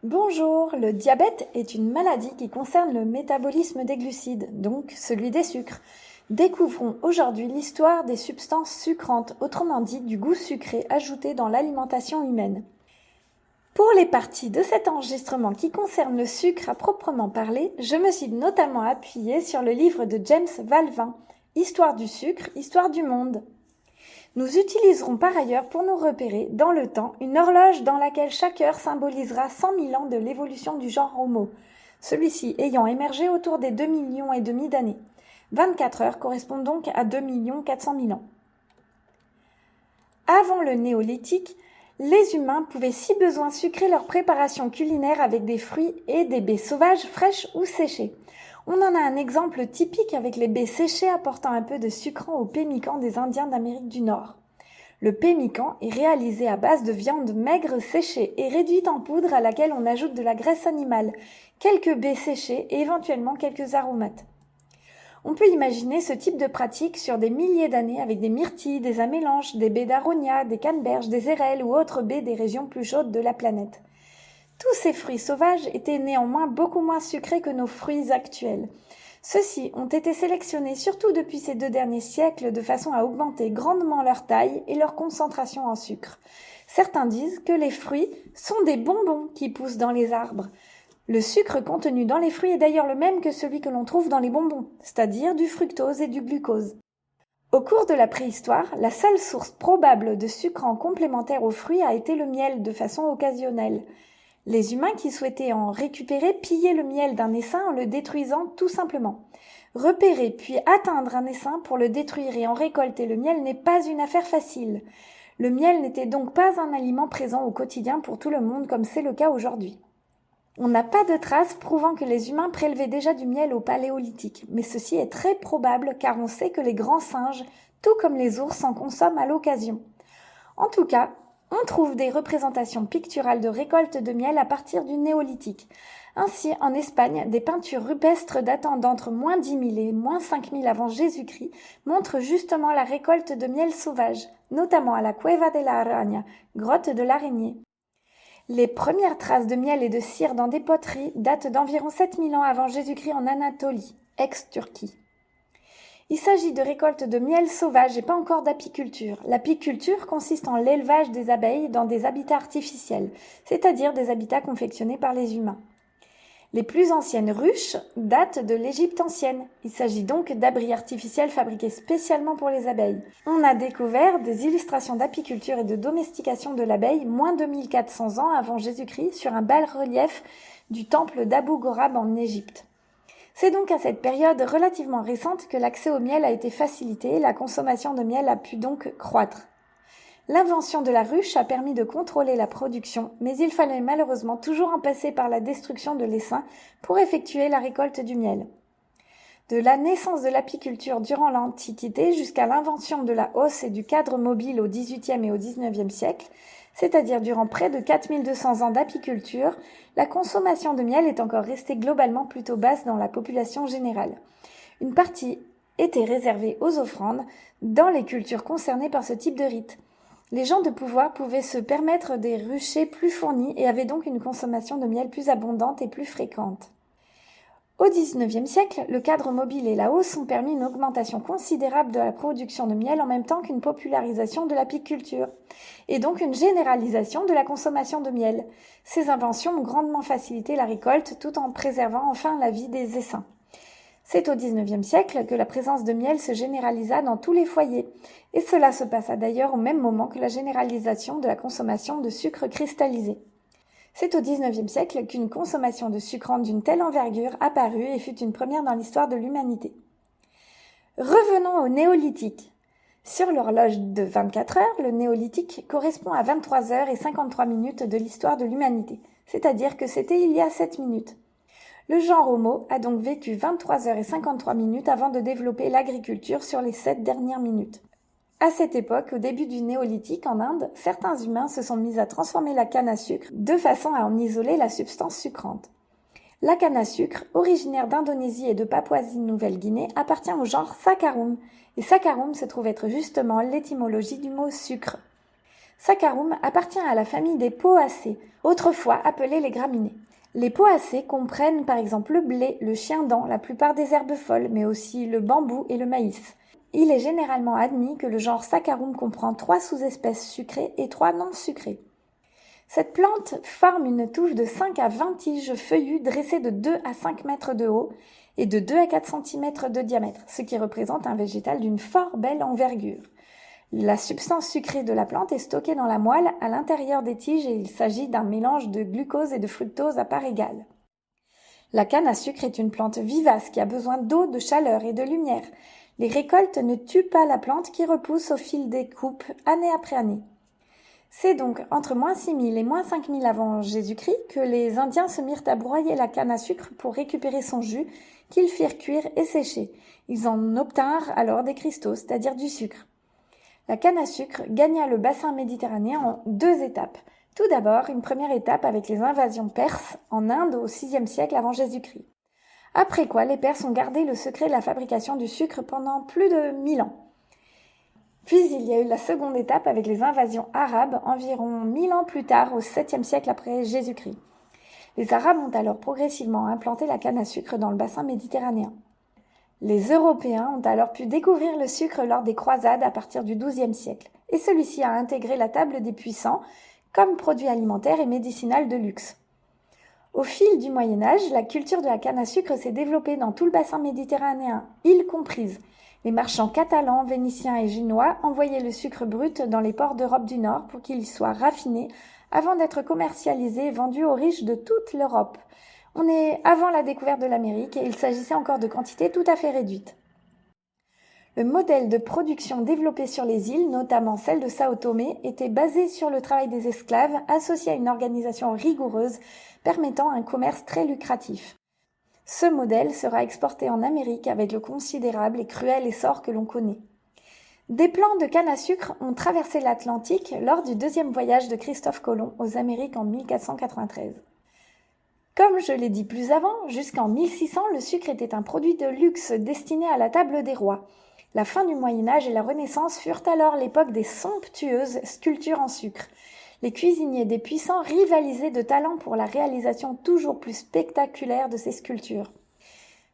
Bonjour, le diabète est une maladie qui concerne le métabolisme des glucides, donc celui des sucres. Découvrons aujourd'hui l'histoire des substances sucrantes, autrement dit du goût sucré ajouté dans l'alimentation humaine. Pour les parties de cet enregistrement qui concernent le sucre à proprement parler, je me suis notamment appuyée sur le livre de James Valvin, Histoire du sucre, Histoire du monde. Nous utiliserons par ailleurs pour nous repérer, dans le temps, une horloge dans laquelle chaque heure symbolisera 100 000 ans de l'évolution du genre Homo, celui-ci ayant émergé autour des 2,5 millions d'années. 24 heures correspondent donc à 2 400 000 ans. Avant le néolithique, les humains pouvaient si besoin sucrer leur préparation culinaire avec des fruits et des baies sauvages fraîches ou séchées. On en a un exemple typique avec les baies séchées apportant un peu de sucrant au pemmican des Indiens d'Amérique du Nord. Le pemmican est réalisé à base de viande maigre séchée et réduite en poudre à laquelle on ajoute de la graisse animale, quelques baies séchées et éventuellement quelques aromates. On peut imaginer ce type de pratique sur des milliers d'années avec des myrtilles, des amélanches, des baies d'aronia, des canneberges, des érelles ou autres baies des régions plus chaudes de la planète. Tous ces fruits sauvages étaient néanmoins beaucoup moins sucrés que nos fruits actuels. Ceux-ci ont été sélectionnés surtout depuis ces 2 derniers siècles de façon à augmenter grandement leur taille et leur concentration en sucre. Certains disent que les fruits sont des bonbons qui poussent dans les arbres. Le sucre contenu dans les fruits est d'ailleurs le même que celui que l'on trouve dans les bonbons, c'est-à-dire du fructose et du glucose. Au cours de la préhistoire, la seule source probable de sucrant complémentaire aux fruits a été le miel de façon occasionnelle. Les humains qui souhaitaient en récupérer pillaient le miel d'un essaim en le détruisant tout simplement. Repérer puis atteindre un essaim pour le détruire et en récolter le miel n'est pas une affaire facile. Le miel n'était donc pas un aliment présent au quotidien pour tout le monde comme c'est le cas aujourd'hui. On n'a pas de traces prouvant que les humains prélevaient déjà du miel au Paléolithique, mais ceci est très probable car on sait que les grands singes, tout comme les ours, en consomment à l'occasion. En tout cas, on trouve des représentations picturales de récolte de miel à partir du néolithique. Ainsi, en Espagne, des peintures rupestres datant d'entre moins 10 000 et moins 5 000 avant Jésus-Christ montrent justement la récolte de miel sauvage, notamment à la Cueva de la Araña, grotte de l'araignée. Les premières traces de miel et de cire dans des poteries datent d'environ 7 000 ans avant Jésus-Christ en Anatolie, ex-Turquie. Il s'agit de récoltes de miel sauvage et pas encore d'apiculture. L'apiculture consiste en l'élevage des abeilles dans des habitats artificiels, c'est-à-dire des habitats confectionnés par les humains. Les plus anciennes ruches datent de l'Égypte ancienne. Il s'agit donc d'abris artificiels fabriqués spécialement pour les abeilles. On a découvert des illustrations d'apiculture et de domestication de l'abeille moins de 1400 ans avant Jésus-Christ sur un bas-relief du temple d'Abou Gorab en Égypte. C'est donc à cette période relativement récente que l'accès au miel a été facilité et la consommation de miel a pu donc croître. L'invention de la ruche a permis de contrôler la production, mais il fallait malheureusement toujours en passer par la destruction de l'essaim pour effectuer la récolte du miel. De la naissance de l'apiculture durant l'Antiquité jusqu'à l'invention de la hausse et du cadre mobile au XVIIIe et au XIXe siècle, c'est-à-dire durant près de 4200 ans d'apiculture, la consommation de miel est encore restée globalement plutôt basse dans la population générale. Une partie était réservée aux offrandes dans les cultures concernées par ce type de rite. Les gens de pouvoir pouvaient se permettre des ruchers plus fournis et avaient donc une consommation de miel plus abondante et plus fréquente. Au XIXe siècle, le cadre mobile et la hausse ont permis une augmentation considérable de la production de miel en même temps qu'une popularisation de l'apiculture, et donc une généralisation de la consommation de miel. Ces inventions ont grandement facilité la récolte tout en préservant enfin la vie des essaims. C'est au XIXe siècle que la présence de miel se généralisa dans tous les foyers, et cela se passa d'ailleurs au même moment que la généralisation de la consommation de sucre cristallisé. C'est au XIXe siècle qu'une consommation de sucrante d'une telle envergure apparut et fut une première dans l'histoire de l'humanité. Revenons au néolithique. Sur l'horloge de 24 heures, le néolithique correspond à 23 heures et 53 minutes de l'histoire de l'humanité, c'est-à-dire que c'était il y a 7 minutes. Le genre Homo a donc vécu 23 heures et 53 minutes avant de développer l'agriculture sur les 7 dernières minutes. À cette époque, au début du néolithique en Inde, certains humains se sont mis à transformer la canne à sucre de façon à en isoler la substance sucrante. La canne à sucre, originaire d'Indonésie et de Papouasie-Nouvelle-Guinée, appartient au genre Saccharum, et Saccharum se trouve être justement l'étymologie du mot sucre. Saccharum appartient à la famille des poacées, autrefois appelées les graminées. Les poacées comprennent par exemple le blé, le chien-dent, la plupart des herbes folles, mais aussi le bambou et le maïs. Il est généralement admis que le genre Saccharum comprend 3 sous-espèces sucrées et 3 non sucrées. Cette plante forme une touffe de 5 à 20 tiges feuillues dressées de 2 à 5 mètres de haut et de 2 à 4 cm de diamètre, ce qui représente un végétal d'une fort belle envergure. La substance sucrée de la plante est stockée dans la moelle à l'intérieur des tiges et il s'agit d'un mélange de glucose et de fructose à part égale. La canne à sucre est une plante vivace qui a besoin d'eau, de chaleur et de lumière. Les récoltes ne tuent pas la plante qui repousse au fil des coupes, année après année. C'est donc entre moins 6000 et moins 5000 avant Jésus-Christ que les Indiens se mirent à broyer la canne à sucre pour récupérer son jus, qu'ils firent cuire et sécher. Ils en obtinrent alors des cristaux, c'est-à-dire du sucre. La canne à sucre gagna le bassin méditerranéen en 2 étapes. Tout d'abord, une première étape avec les invasions perses en Inde au VIe siècle avant Jésus-Christ. Après quoi, les Perses ont gardé le secret de la fabrication du sucre pendant plus de 1000 ans. Puis il y a eu la seconde étape avec les invasions arabes environ 1000 ans plus tard, au 7e siècle après Jésus-Christ. Les Arabes ont alors progressivement implanté la canne à sucre dans le bassin méditerranéen. Les Européens ont alors pu découvrir le sucre lors des croisades à partir du XIIe siècle, et celui-ci a intégré la table des puissants comme produit alimentaire et médicinal de luxe. Au fil du Moyen-Âge, la culture de la canne à sucre s'est développée dans tout le bassin méditerranéen, îles comprises. Les marchands catalans, vénitiens et génois envoyaient le sucre brut dans les ports d'Europe du Nord pour qu'il y soit raffiné avant d'être commercialisé et vendu aux riches de toute l'Europe. On est avant la découverte de l'Amérique et il s'agissait encore de quantités tout à fait réduites. Le modèle de production développé sur les îles, notamment celle de Sao Tomé, était basé sur le travail des esclaves associé à une organisation rigoureuse permettant un commerce très lucratif. Ce modèle sera exporté en Amérique avec le considérable et cruel essor que l'on connaît. Des plants de canne à sucre ont traversé l'Atlantique lors du 2e voyage de Christophe Colomb aux Amériques en 1493. Comme je l'ai dit plus avant, jusqu'en 1600, le sucre était un produit de luxe destiné à la table des rois. La fin du Moyen-Âge et la Renaissance furent alors l'époque des somptueuses sculptures en sucre. Les cuisiniers des puissants rivalisaient de talent pour la réalisation toujours plus spectaculaire de ces sculptures.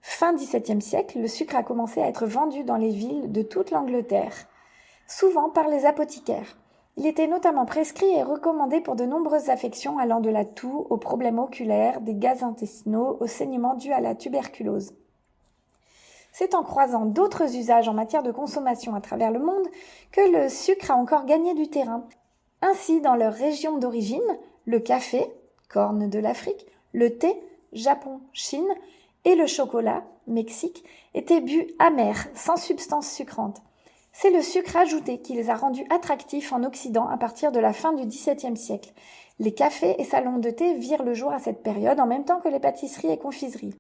Fin XVIIe siècle, le sucre a commencé à être vendu dans les villes de toute l'Angleterre, souvent par les apothicaires. Il était notamment prescrit et recommandé pour de nombreuses affections allant de la toux aux problèmes oculaires, des gaz intestinaux, aux saignements dus à la tuberculose. C'est en croisant d'autres usages en matière de consommation à travers le monde que le sucre a encore gagné du terrain. Ainsi, dans leur région d'origine, le café, corne de l'Afrique, le thé, Japon, Chine, et le chocolat, Mexique, étaient bu amers, sans substance sucrante. C'est le sucre ajouté qui les a rendus attractifs en Occident à partir de la fin du XVIIe siècle. Les cafés et salons de thé virent le jour à cette période en même temps que les pâtisseries et confiseries.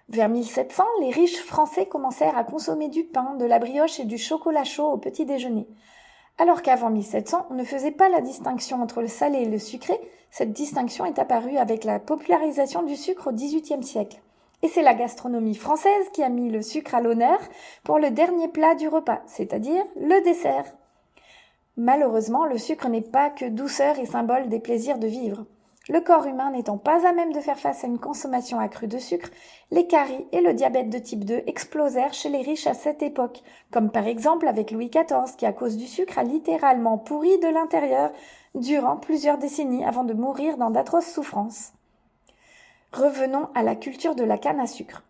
Vers 1700, les riches Français commencèrent à consommer du pain, de la brioche et du chocolat chaud au petit déjeuner. Alors qu'avant 1700, on ne faisait pas la distinction entre le salé et le sucré, cette distinction est apparue avec la popularisation du sucre au XVIIIe siècle. Et c'est la gastronomie française qui a mis le sucre à l'honneur pour le dernier plat du repas, c'est-à-dire le dessert. Malheureusement, le sucre n'est pas que douceur et symbole des plaisirs de vivre. Le corps humain n'étant pas à même de faire face à une consommation accrue de sucre, les caries et le diabète de type 2 explosèrent chez les riches à cette époque, comme par exemple avec Louis XIV qui, à cause du sucre, a littéralement pourri de l'intérieur durant plusieurs décennies avant de mourir dans d'atroces souffrances. Revenons à la culture de la canne à sucre.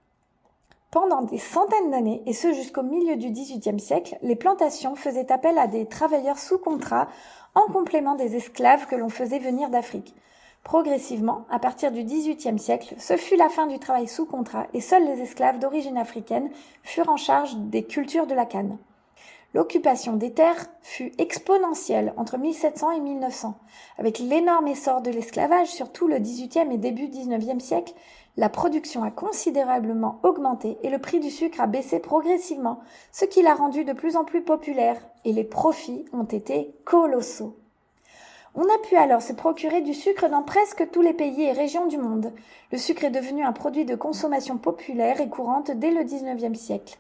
Pendant des centaines d'années, et ce jusqu'au milieu du XVIIIe siècle, les plantations faisaient appel à des travailleurs sous contrat en complément des esclaves que l'on faisait venir d'Afrique. Progressivement, à partir du XVIIIe siècle, ce fut la fin du travail sous contrat et seuls les esclaves d'origine africaine furent en charge des cultures de la canne. L'occupation des terres fut exponentielle entre 1700 et 1900. Avec l'énorme essor de l'esclavage sur tout le XVIIIe et début XIXe siècle, la production a considérablement augmenté et le prix du sucre a baissé progressivement, ce qui l'a rendu de plus en plus populaire, et les profits ont été colossaux. On a pu alors se procurer du sucre dans presque tous les pays et régions du monde. Le sucre est devenu un produit de consommation populaire et courante dès le XIXe siècle.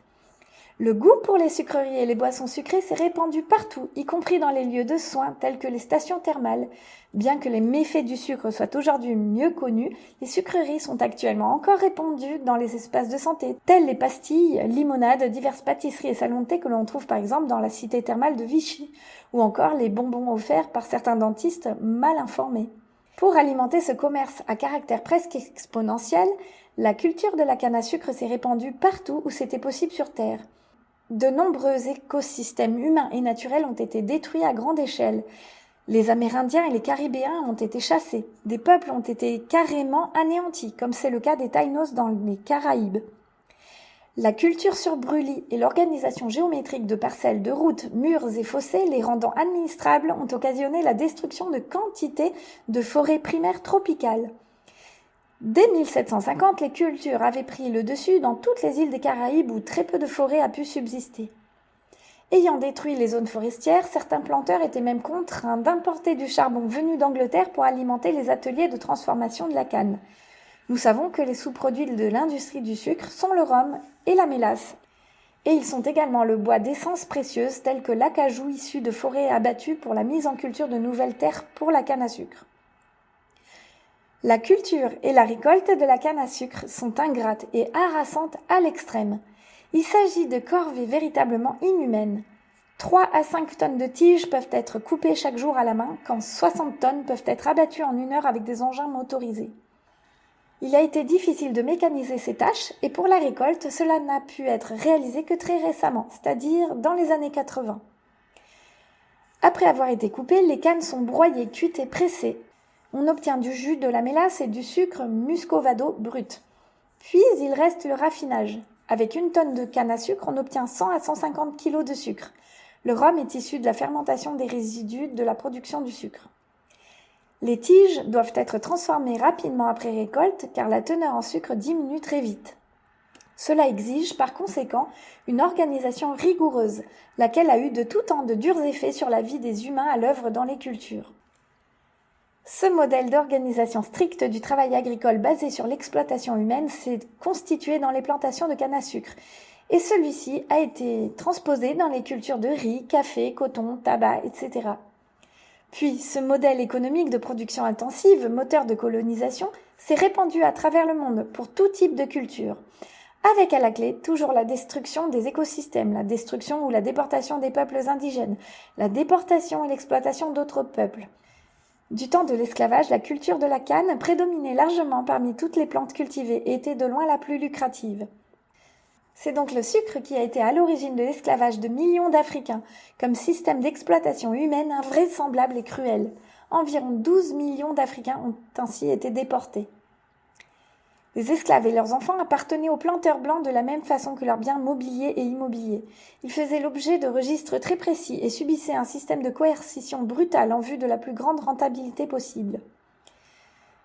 Le goût pour les sucreries et les boissons sucrées s'est répandu partout, y compris dans les lieux de soins tels que les stations thermales. Bien que les méfaits du sucre soient aujourd'hui mieux connus, les sucreries sont actuellement encore répandues dans les espaces de santé, tels les pastilles, limonades, diverses pâtisseries et salons de thé que l'on trouve par exemple dans la cité thermale de Vichy, ou encore les bonbons offerts par certains dentistes mal informés. Pour alimenter ce commerce à caractère presque exponentiel, la culture de la canne à sucre s'est répandue partout où c'était possible sur Terre. De nombreux écosystèmes humains et naturels ont été détruits à grande échelle. Les Amérindiens et les Caribéens ont été chassés. Des peuples ont été carrément anéantis, comme c'est le cas des Taïnos dans les Caraïbes. La culture sur brûlis et l'organisation géométrique de parcelles, de routes, murs et fossés les rendant administrables ont occasionné la destruction de quantités de forêts primaires tropicales. Dès 1750, les cultures avaient pris le dessus dans toutes les îles des Caraïbes où très peu de forêt a pu subsister. Ayant détruit les zones forestières, certains planteurs étaient même contraints d'importer du charbon venu d'Angleterre pour alimenter les ateliers de transformation de la canne. Nous savons que les sous-produits de l'industrie du sucre sont le rhum et la mélasse. Et ils sont également le bois d'essences précieuses telles que l'acajou issu de forêts abattues pour la mise en culture de nouvelles terres pour la canne à sucre. La culture et la récolte de la canne à sucre sont ingrates et harassantes à l'extrême. Il s'agit de corvées véritablement inhumaines. 3 à 5 tonnes de tiges peuvent être coupées chaque jour à la main, quand 60 tonnes peuvent être abattues en 1 heure avec des engins motorisés. Il a été difficile de mécaniser ces tâches et pour la récolte, cela n'a pu être réalisé que très récemment, c'est-à-dire dans les années 80. Après avoir été coupées, les cannes sont broyées, cuites et pressées. On obtient du jus, de la mélasse et du sucre muscovado brut. Puis il reste le raffinage. Avec 1 tonne de canne à sucre, on obtient 100 à 150 kg de sucre. Le rhum est issu de la fermentation des résidus de la production du sucre. Les tiges doivent être transformées rapidement après récolte car la teneur en sucre diminue très vite. Cela exige par conséquent une organisation rigoureuse, laquelle a eu de tout temps de durs effets sur la vie des humains à l'œuvre dans les cultures. Ce modèle d'organisation stricte du travail agricole basé sur l'exploitation humaine s'est constitué dans les plantations de canne à sucre et celui-ci a été transposé dans les cultures de riz, café, coton, tabac, etc. Puis, ce modèle économique de production intensive, moteur de colonisation, s'est répandu à travers le monde pour tout type de culture, avec à la clé toujours la destruction des écosystèmes, la destruction ou la déportation des peuples indigènes, la déportation et l'exploitation d'autres peuples. Du temps de l'esclavage, la culture de la canne prédominait largement parmi toutes les plantes cultivées et était de loin la plus lucrative. C'est donc le sucre qui a été à l'origine de l'esclavage de millions d'Africains, comme système d'exploitation humaine invraisemblable et cruel. Environ 12 millions d'Africains ont ainsi été déportés. Les esclaves et leurs enfants appartenaient aux planteurs blancs de la même façon que leurs biens mobiliers et immobiliers. Ils faisaient l'objet de registres très précis et subissaient un système de coercition brutale en vue de la plus grande rentabilité possible.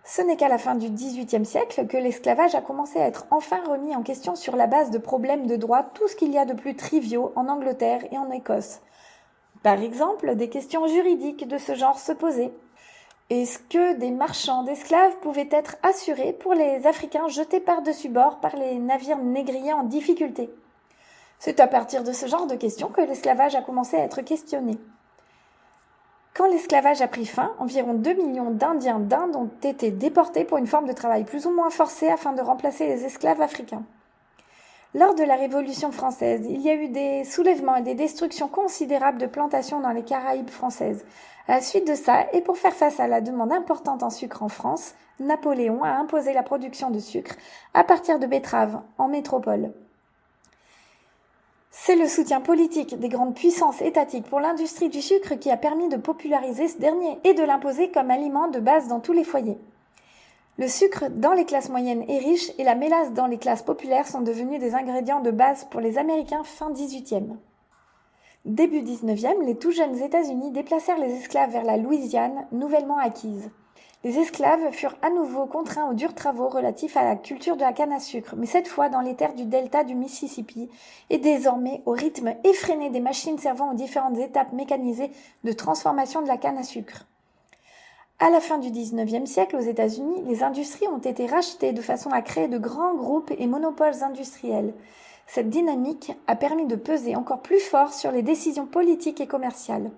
Ce n'est qu'à la fin du XVIIIe siècle que l'esclavage a commencé à être enfin remis en question sur la base de problèmes de droit, tout ce qu'il y a de plus triviaux en Angleterre et en Écosse. Par exemple, des questions juridiques de ce genre se posaient. Est-ce que des marchands d'esclaves pouvaient être assurés pour les Africains jetés par-dessus bord par les navires négriers en difficulté ? C'est à partir de ce genre de questions que l'esclavage a commencé à être questionné. Quand l'esclavage a pris fin, environ 2 millions d'Indiens d'Inde ont été déportés pour une forme de travail plus ou moins forcé afin de remplacer les esclaves africains. Lors de la Révolution française, il y a eu des soulèvements et des destructions considérables de plantations dans les Caraïbes françaises. À la suite de ça, et pour faire face à la demande importante en sucre en France, Napoléon a imposé la production de sucre à partir de betteraves en métropole. C'est le soutien politique des grandes puissances étatiques pour l'industrie du sucre qui a permis de populariser ce dernier et de l'imposer comme aliment de base dans tous les foyers. Le sucre dans les classes moyennes et riches et la mélasse dans les classes populaires sont devenus des ingrédients de base pour les Américains fin 18e. Début 19e, les tout jeunes États-Unis déplacèrent les esclaves vers la Louisiane, nouvellement acquise. Les esclaves furent à nouveau contraints aux durs travaux relatifs à la culture de la canne à sucre, mais cette fois dans les terres du delta du Mississippi, et désormais au rythme effréné des machines servant aux différentes étapes mécanisées de transformation de la canne à sucre. À la fin du XIXe siècle, aux États-Unis, les industries ont été rachetées de façon à créer de grands groupes et monopoles industriels. Cette dynamique a permis de peser encore plus fort sur les décisions politiques et commerciales.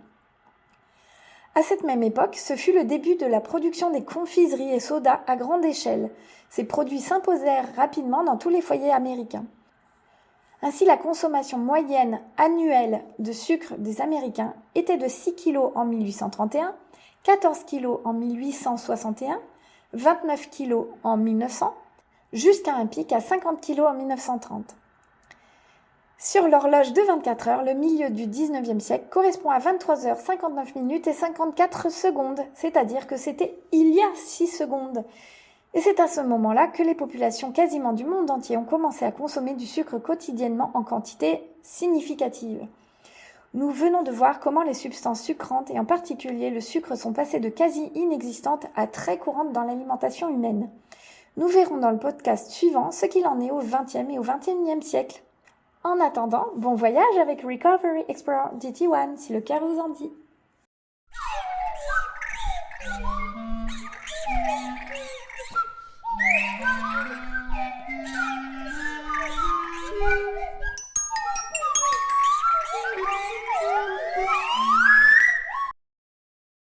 À cette même époque, ce fut le début de la production des confiseries et sodas à grande échelle. Ces produits s'imposèrent rapidement dans tous les foyers américains. Ainsi, la consommation moyenne annuelle de sucre des Américains était de 6 kg en 1831, 14 kg en 1861, 29 kg en 1900, jusqu'à un pic à 50 kg en 1930. Sur l'horloge de 24 heures, le milieu du 19e siècle correspond à 23h59 et 54 secondes, c'est-à-dire que c'était il y a 6 secondes. Et c'est à ce moment-là que les populations quasiment du monde entier ont commencé à consommer du sucre quotidiennement en quantité significative. Nous venons de voir comment les substances sucrantes, et en particulier le sucre, sont passées de quasi inexistantes à très courantes dans l'alimentation humaine. Nous verrons dans le podcast suivant ce qu'il en est au XXe et au XXIe siècle. En attendant, bon voyage avec Recovery Explorer GT1 si le cœur vous en dit.